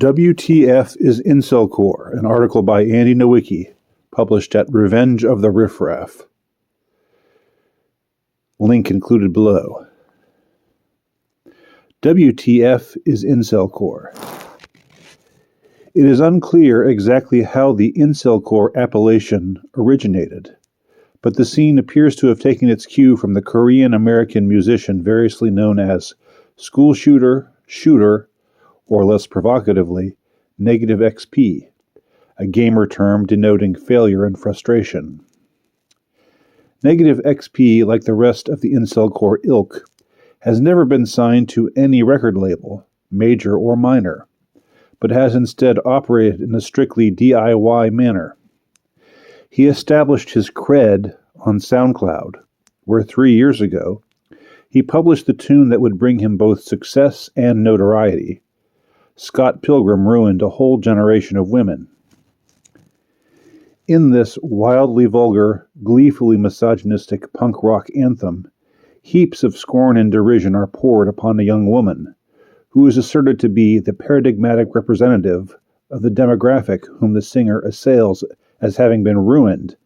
WTF is incelcore, an article by Andy Nowicki, published at Revenge of the Riffraff. Link included below. WTF is incelcore. It is unclear exactly how the incelcore appellation originated, but the scene appears to have taken its cue from the Korean-American musician variously known as school shooter, or less provocatively, negative XP, a gamer term denoting failure and frustration. Negative XP, like the rest of the incelcore ilk, has never been signed to any record label, major or minor, but has instead operated in a strictly DIY manner. He established his cred on SoundCloud, where 3 years ago, he published the tune that would bring him both success and notoriety. Scott Pilgrim ruined a whole generation of women. In this wildly vulgar, gleefully misogynistic punk rock anthem, heaps of scorn and derision are poured upon a young woman, who is asserted to be the paradigmatic representative of the demographic whom the singer assails as having been ruined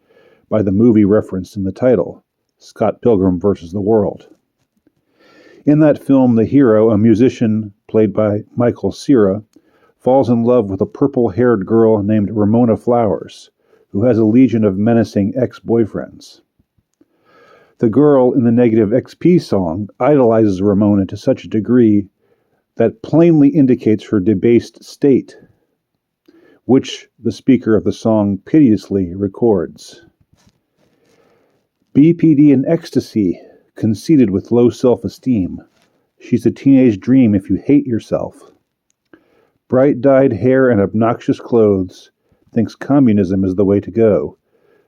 by the movie referenced in the title, Scott Pilgrim vs. the World. In that film, the hero, a musician played by Michael Cera, falls in love with a purple-haired girl named Ramona Flowers, who has a legion of menacing ex-boyfriends. The girl in the Negative XP song idolizes Ramona to such a degree that plainly indicates her debased state, which the speaker of the song piteously records. BPD in ecstasy, conceited with low self-esteem. She's a teenage dream if you hate yourself. Bright-dyed hair and obnoxious clothes, thinks communism is the way to go.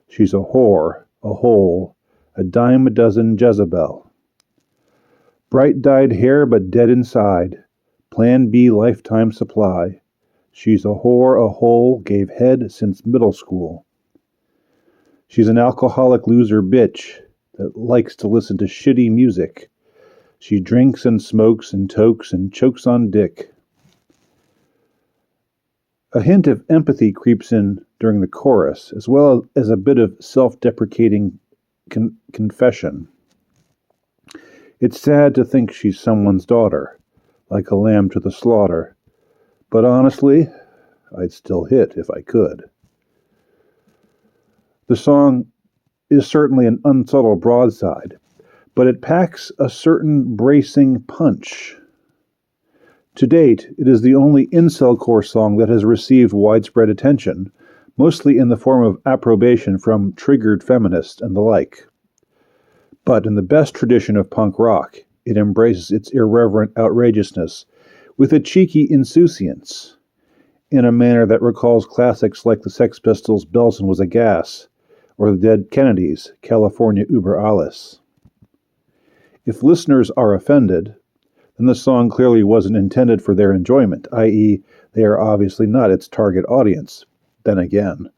She's a whore, a hole, a dime a dozen Jezebel. Bright-dyed hair but dead inside, Plan B lifetime supply. She's a whore, a hole, gave head since middle school. She's an alcoholic loser bitch that likes to listen to shitty music. She drinks and smokes and tokes and chokes on dick. A hint of empathy creeps in during the chorus, as well as a bit of self-deprecating confession. It's sad to think she's someone's daughter, like a lamb to the slaughter, but honestly, I'd still hit if I could. The song is certainly an unsubtle broadside, but it packs a certain bracing punch. To date, it is the only incelcore song that has received widespread attention, mostly in the form of approbation from triggered feminists and the like. But in the best tradition of punk rock, it embraces its irreverent outrageousness with a cheeky insouciance, in a manner that recalls classics like the Sex Pistols' Belson Was a Gas, or the Dead Kennedys' California Über Alles. If listeners are offended, then the song clearly wasn't intended for their enjoyment, i.e., they are obviously not its target audience. Then again,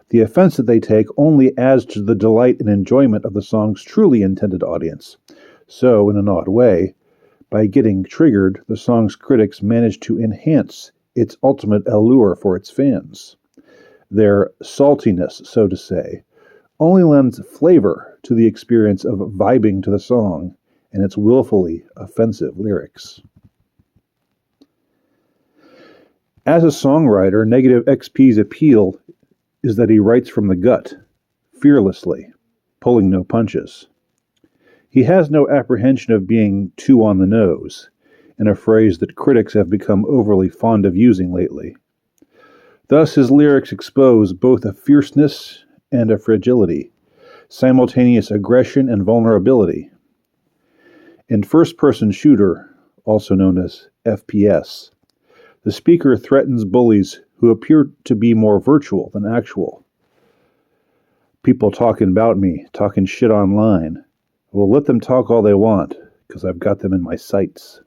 the offense that they take only adds to the delight and enjoyment of the song's truly intended audience. So, in an odd way, by getting triggered, the song's critics manage to enhance its ultimate allure for its fans. Their saltiness, so to say, only lends flavor to the experience of vibing to the song and its willfully offensive lyrics. As a songwriter, Negative XP's appeal is that he writes from the gut, fearlessly, pulling no punches. He has no apprehension of being too on the nose, in a phrase that critics have become overly fond of using lately. Thus, his lyrics expose both a fierceness and a fragility, simultaneous aggression and vulnerability. In First-Person Shooter, also known as FPS, the speaker threatens bullies who appear to be more virtual than actual. People talking about me, talking shit online. Well, let them talk all they want, because I've got them in my sights.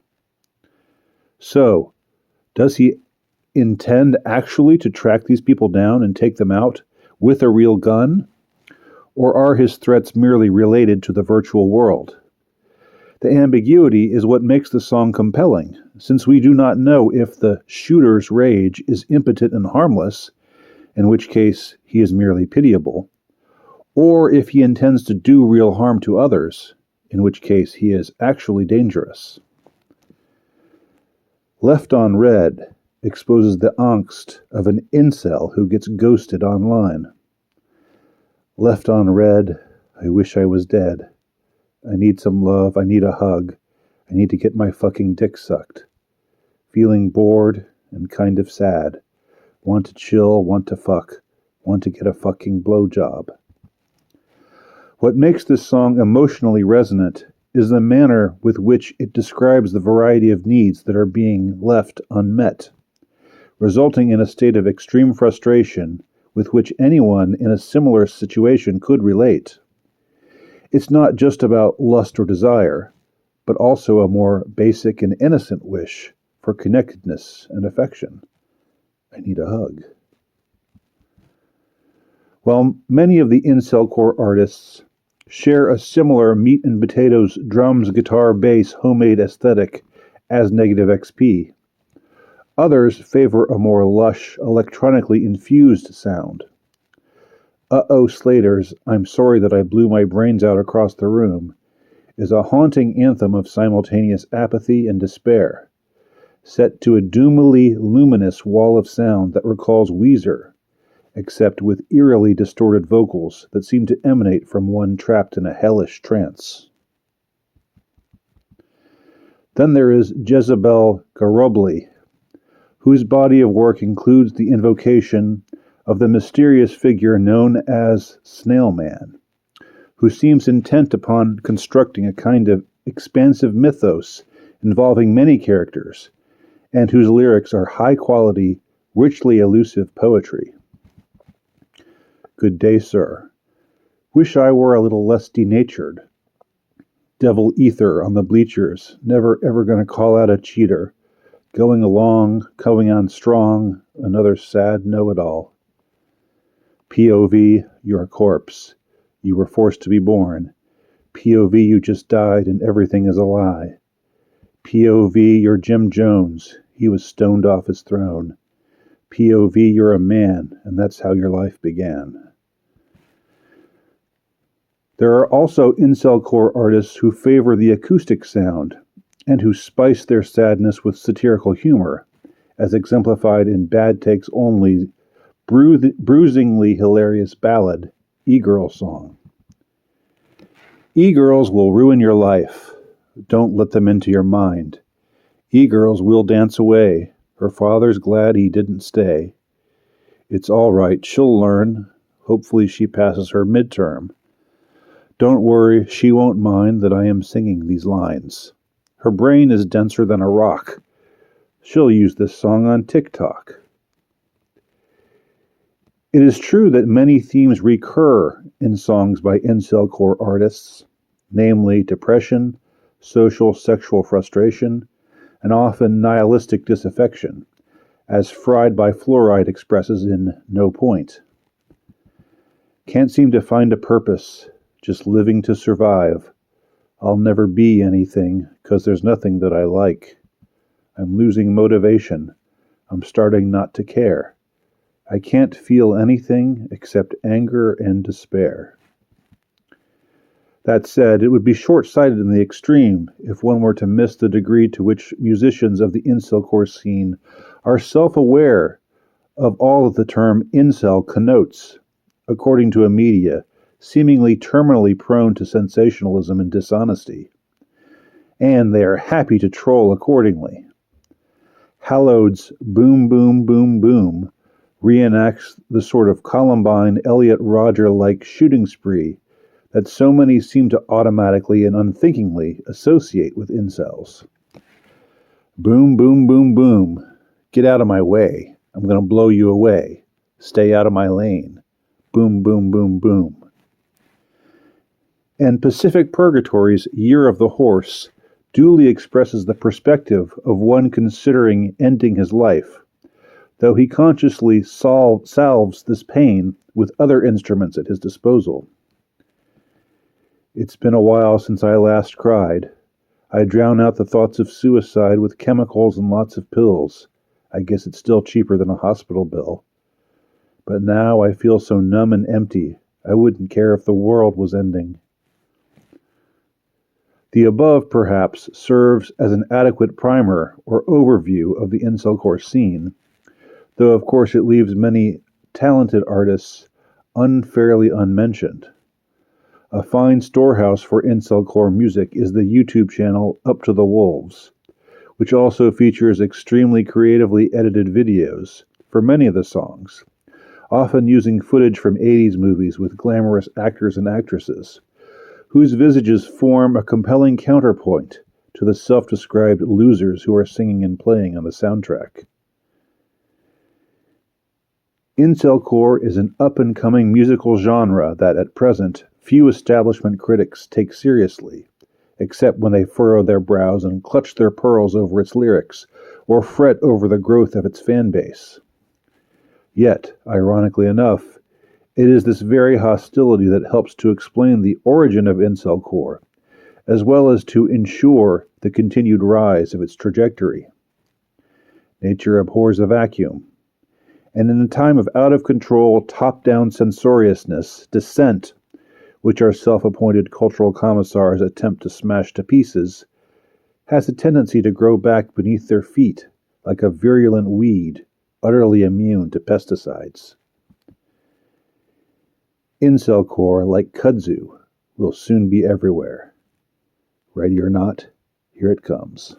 So, does he intend actually to track these people down and take them out with a real gun? Or are his threats merely related to the virtual world? The ambiguity is what makes the song compelling, since we do not know if the shooter's rage is impotent and harmless, in which case he is merely pitiable, or if he intends to do real harm to others, in which case he is actually dangerous. Left on Red exposes the angst of an incel who gets ghosted online. Left on Red, I wish I was dead. I need some love, I need a hug, I need to get my fucking dick sucked. Feeling bored and kind of sad. Want to chill, want to fuck, want to get a fucking blowjob. What makes this song emotionally resonant is the manner with which it describes the variety of needs that are being left unmet, resulting in a state of extreme frustration with which anyone in a similar situation could relate. It's not just about lust or desire, but also a more basic and innocent wish for connectedness and affection. I need a hug. While many of the incelcore artists share a similar meat and potatoes, drums, guitar, bass, homemade aesthetic as Negative XP, others favor a more lush, electronically infused sound. Uh-Oh Slater's I'm Sorry That I Blew My Brains Out Across the Room is a haunting anthem of simultaneous apathy and despair, set to a doomily luminous wall of sound that recalls Weezer, except with eerily distorted vocals that seem to emanate from one trapped in a hellish trance. Then there is Jezebel Garobli, whose body of work includes the invocation of the mysterious figure known as Snail Man, who seems intent upon constructing a kind of expansive mythos involving many characters, and whose lyrics are high-quality, richly elusive poetry. Good day, sir. Wish I were a little less denatured. Devil ether on the bleachers, never ever gonna call out a cheater. Going along, coming on strong, another sad know-it-all. POV, you're a corpse. You were forced to be born. POV, you just died and everything is a lie. POV, you're Jim Jones. He was stoned off his throne. POV, you're a man, and that's how your life began. There are also incelcore artists who favor the acoustic sound and who spice their sadness with satirical humor, as exemplified in Bad Takes Only's bruisingly hilarious ballad, E-Girl Song. E-girls will ruin your life. Don't let them into your mind. E-girls will dance away. Her father's glad he didn't stay. It's all right, she'll learn. Hopefully she passes her midterm. Don't worry, she won't mind that I am singing these lines. Her brain is denser than a rock. She'll use this song on TikTok. It is true that many themes recur in songs by incelcore artists, namely depression, social sexual frustration, and often nihilistic disaffection, as Fried by Fluoride expresses in No Point. Can't seem to find a purpose, just living to survive. I'll never be anything, 'cause there's nothing that I like. I'm losing motivation. I'm starting not to care. I can't feel anything except anger and despair. That said, it would be short-sighted in the extreme if one were to miss the degree to which musicians of the incelcore scene are self-aware of all that the term incel connotes, according to a media seemingly terminally prone to sensationalism and dishonesty. And they are happy to troll accordingly. Hallowed's Boom Boom Boom Boom reenacts the sort of Columbine Elliot Rodger-like shooting spree that so many seem to automatically and unthinkingly associate with incels. Boom, boom, boom, boom. Get out of my way. I'm going to blow you away. Stay out of my lane. Boom, boom, boom, boom. And Pacific Purgatory's Year of the Horse duly expresses the perspective of one considering ending his life, though he consciously salves this pain with other instruments at his disposal. It's been a while since I last cried. I drown out the thoughts of suicide with chemicals and lots of pills. I guess it's still cheaper than a hospital bill. But now I feel so numb and empty, I wouldn't care if the world was ending. The above, perhaps, serves as an adequate primer or overview of the incelcore scene, though of course it leaves many talented artists unfairly unmentioned. A fine storehouse for incelcore music is the YouTube channel Up to the Wolves, which also features extremely creatively edited videos for many of the songs, often using footage from 80s movies with glamorous actors and actresses, whose visages form a compelling counterpoint to the self-described losers who are singing and playing on the soundtrack. Incelcore is an up-and-coming musical genre that, at present, few establishment critics take seriously, except when they furrow their brows and clutch their pearls over its lyrics, or fret over the growth of its fan base. Yet, ironically enough, it is this very hostility that helps to explain the origin of incelcore, as well as to ensure the continued rise of its trajectory. Nature abhors a vacuum, and in a time of out-of-control, top-down censoriousness, dissent, which our self-appointed cultural commissars attempt to smash to pieces, has a tendency to grow back beneath their feet like a virulent weed, utterly immune to pesticides. Incelcore, like kudzu, will soon be everywhere. Ready or not, here it comes.